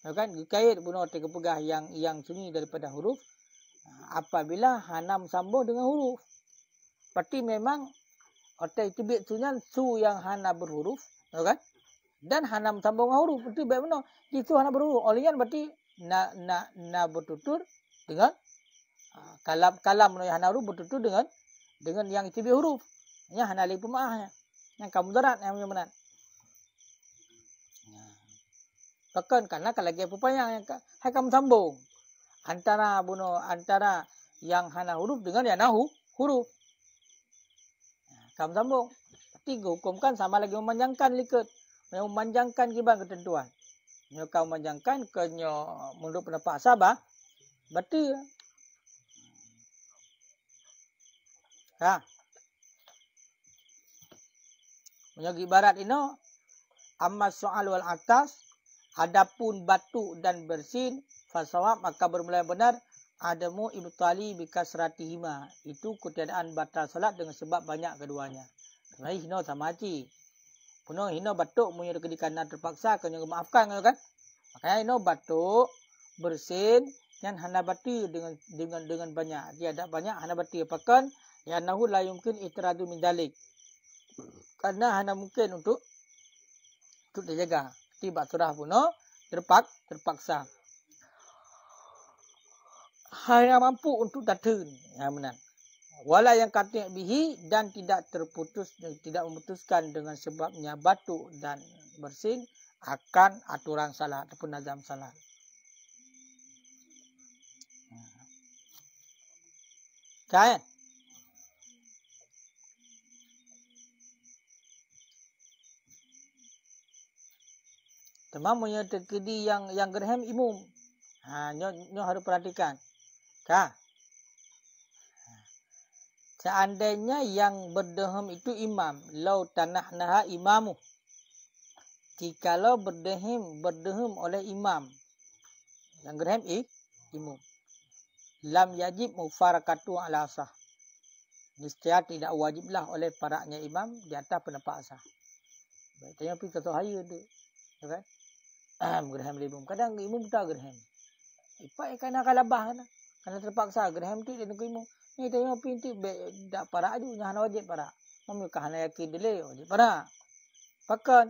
[SPEAKER 1] kan gukayat bunuh tiga pegah yang sunyi daripada huruf. Apabila hanam sambung dengan huruf, berarti memang otak itibit sunyan su yang hana berhuruf, kan? Dan hanam sambung dengan huruf, berarti bagaimana? Itu hana berhuruf. Olehnya berarti na bertutur dengan kalam yang hana huruf bertutur dengan yang itibit huruf. Yang hana lagi pemaahnya. Yang kamu darat yang benar. Bahkan karena kalau lagi apa yang kamu sambung antara yang hana huruf dengan yang nahu huruf. Kamu sambung. Berarti hukumkan sama lagi memanjangkan liket. Memanjangkan kiban ketentuan. Kalau kau memanjangkan menurut pendapat asabah, berarti menyagi barat ini amma soal wal atas, adapun batu dan bersin fasawab maka bermula benar adamu ibtali bikasratihima, itu ketiadaan batal salat dengan sebab banyak keduanya. Sebenarnya hino sama aja. Puno hino batuk punya kedikanan terpaksa kena maafkan kan? Makanya hino batuk bersin yang hana batu dengan banyak. Dia ada banyak hana batu apakan yang nahu la yumkin itradu min dalik. Karena hanya mungkin untuk dijaga. Tiba surah puno terpaksa. Hanya mampu untuk datun. Ya benar. Wala yang kata bihi dan tidak memutuskan dengan sebabnya batuk dan bersin akan aturan salat ataupun nazam salat. Kan? Temam punya terkedi yang gerham imum. Nyo harus perhatikan. Seandainya yang berdeham itu imam, lau tanahnaha imamu. Jikalau berdeham oleh imam, yang gerham imum, lam yajib mufarakatu ala asah. Niscaya tidak wajiblah oleh paraknya imam di atas pendapat asah. Baik, tanya pergi satu hari tu, kan? Gerham libum. Kadang imam tak gerham. Ipak kena kalabah kan. Karena terpaksa gerham tu dia nak imam. Ni tanya pintu dak parak aju hana wajib parak. Mami hana yakin dele wajib parak. Pakan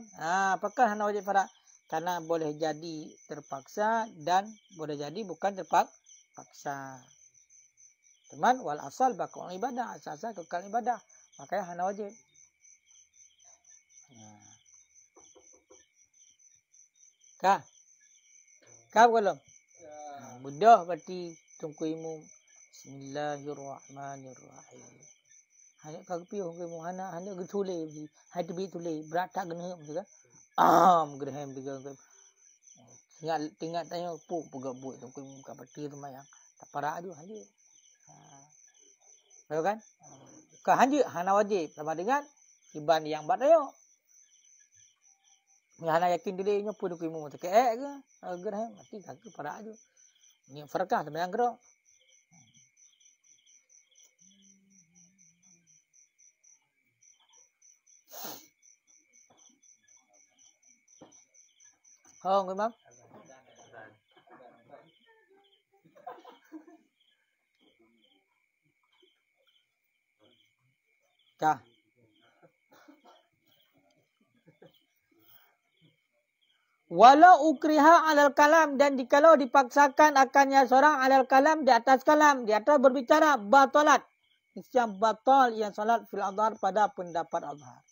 [SPEAKER 1] hana wajib parak karena boleh jadi terpaksa dan boleh jadi bukan terpaksa. Teman wal asal bakal ibadah, asal kekal ibadah. Makanya hana wajib. Kau belum? Mudah berarti tunggu imam. Bismillahirrahmanirrahim. Hanya kau piu tunggu imam hanya getulai ji. Hai tu bi tulai berat tak gena betul kan? Gerham juga. Tinggal tanya pegak buat tunggu imam kat peti tu mayang. Tak parak aju hanya. Betul kan? Kau hanya hana wajib sama dengan Kiban yang bat ayo. Hana yakin diri nya pun kuimu tak ke agar mati kaki para aja. Ni farkah sama yang gerak. Oh, memang. Kah. Walau ukriha alal kalam, dan jikalau dipaksakan akannya seorang alal kalam, di atas kalam, di atas berbicara, batalat. Yang batal yang salat fil adhar pada pendapat adhar.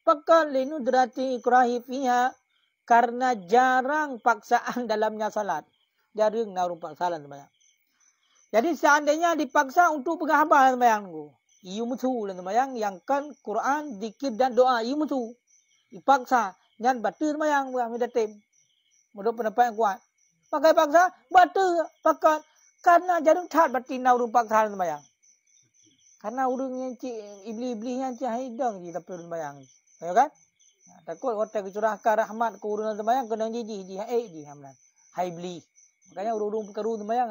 [SPEAKER 1] Pakal linudrati ikrahi fiha, karena jarang paksaan dalamnya salat. Jarang naruh paksaan sembahyang. Jadi seandainya dipaksa untuk pegang hamba sembahyang tu, iu mutu sembahyang yang kan Quran, zikir dan doa, iu mutu. Dipaksa, jangan batal sembahyang bukan datim. Menurut pendapat yang kuat. Pakai paksa, batal pakat, karena jarang tat batin naruh paksaan sembahyang. Karena urang yang iblis-iblis yang hidang je tapi sembahyang. Ya kan? Takut orang curahkan rahmat ke urang sembahyang kena jijih di hamlan. Hai iblis. Makanya urang perkara sembahyang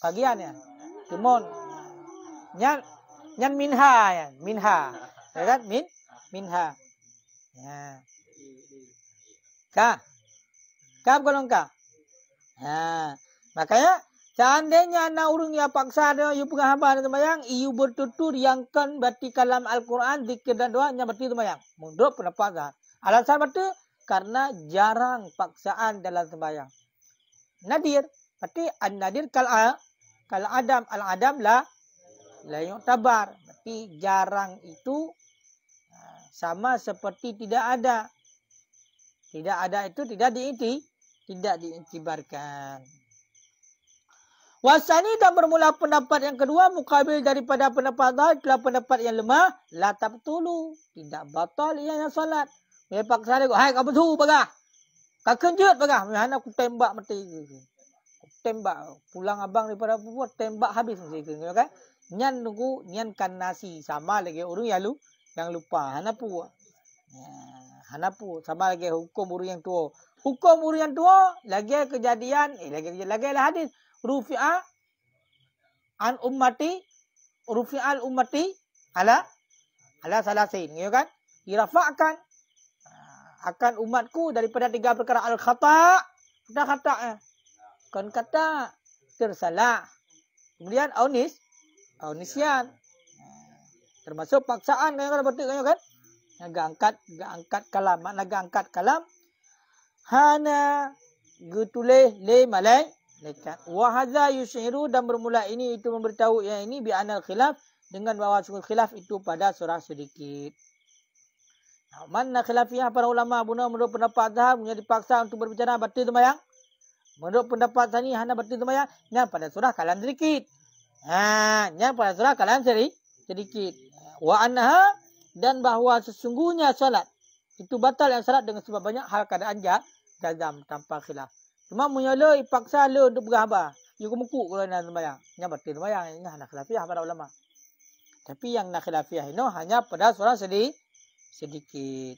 [SPEAKER 1] bagian ya. Timon. Nyan minha ya, minha. Ya kan? Minha. Ya. Ka golong ka. Ha. Makanya seandainya anak urang yang paksa dia you pegang hamba sembahyang, you bertutur yang kan berarti kalam Al-Quran, zikir dan doa yang berarti sembahyang. Menurut pendapat Azhar. Alasan betul karena jarang paksaan dalam sembahyang. Nadir, berarti an-nadir kal adam, al-adam la yu'tabar. Berarti jarang itu sama seperti tidak ada. Tidak ada itu tidak diiktibarkan. Wasani dan bermula pendapat yang kedua mukabil daripada pendapat Azhar adalah pendapat yang lemah, la tabtulu, tidak batal ianya salat. Dia paksa dia, hai kau betul bagah. Kau kenjut bagah, mana aku tembak mati. Tembak pulang abang daripada buat tembak habis mesti kan. Nyan nunggu nyan kan nasi sama lagi urang yang lupa. Hanapu. Hanapu sama lagi hukum urang yang tua. Hukum urang yang tua lagi kejadian lagi lah hadis. Rufi'a an ummati rufi'al ummati ala salasin, ya kan? Dirafa'kan akan umatku daripada 3 perkara al-khata', kata kan kata tersalah. Kemudian nisyan. Termasuk paksaan kan berarti kan? Agak angkat kalam, makna agak angkat kalam. Hana gutuleh le malai lekat. Wa hadza yushiru, dan bermula ini itu memberitahu yang ini bi anal khilaf, dengan bahawa sungguh khilaf itu pada surah sedikit. Mana khilafiyah para ulama menurut pendapat Azhar menjadi dipaksa untuk berbicara batil sembahyang. Menurut pendapat Sani hana batil sembahyang yang pada surah kalam sedikit. Yang pada surah kalam sedikit. Wa anha, dan bahawa sesungguhnya salat itu batal yang salat dengan sebab banyak hal keadaan jazam tanpa khilaf. Cuma menyala ipaksa le untuk berhaba. You kemukuk kalau nak sembahyang. Yang batil sembahyang ini hana khilafiyah para ulama. Tapi yang nak khilafiyah ini hanya pada surah sedikit.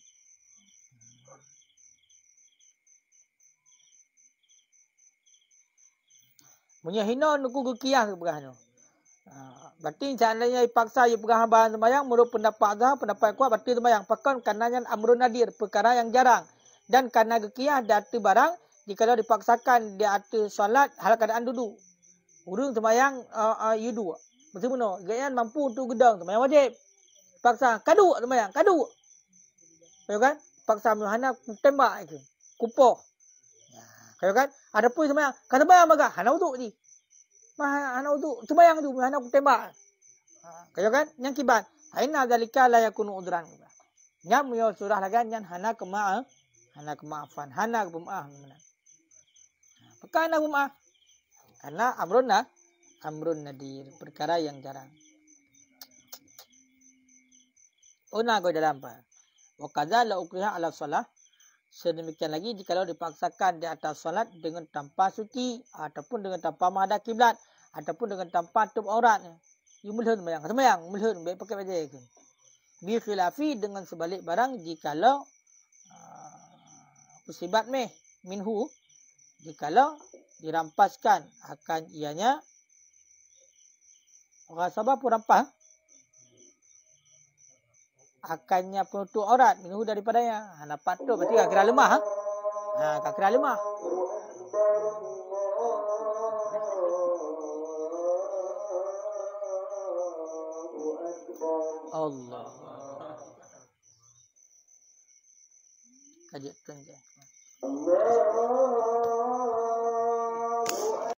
[SPEAKER 1] Punya hina nuku gekiyah ke berah tu. Berarti seandainya dipaksa you pegang hamba sembahyang, menurut pendapat Azhar, pendapat kuat batil sembahyang. Pakan karena amrun nadir, perkara yang jarang. Dan karena gekiyah datu barang, jikalau dipaksakan dia ada solat hal keadaan duduk. Urang sembahyang you dua. Mesti benar. Gaya mampu untuk gedang sembahyang wajib. Paksa kadu sembahyang, kadu. Kau kan? Paksa hana tembak itu. Kupoh. Kau kan? Ada pun sembahyang, kan sembahyang bagah, hana uduk ni. Hana uduk, sembahyang tu hana tembak. Kau kan? Yang kibat. Aina zalika la yakunu udran. Nyam yo surah lagan yang hana kemaafan, hana kemaaf. Pekan kemaaf. Karena amrun nadir, perkara yang jarang. Una go dalam apa? Wa kadza la ukriha ala shalah. Sedemikian lagi jikalau dipaksakan di atas salat dengan tanpa suci ataupun dengan tanpa menghadap kiblat ataupun dengan tanpa tutup auratnya. You mulhun semayang, mulhun baik pakai baju ke. Bi khilafi dengan sebalik barang jikalau usibat minhu jikalau dirampaskan akan ianya orang sabah pun rampas akannya penutup aurat minhu daripadanya. Nampak tu berarti tak kira lemah. Tak kira lemah. Allah. Kajian je.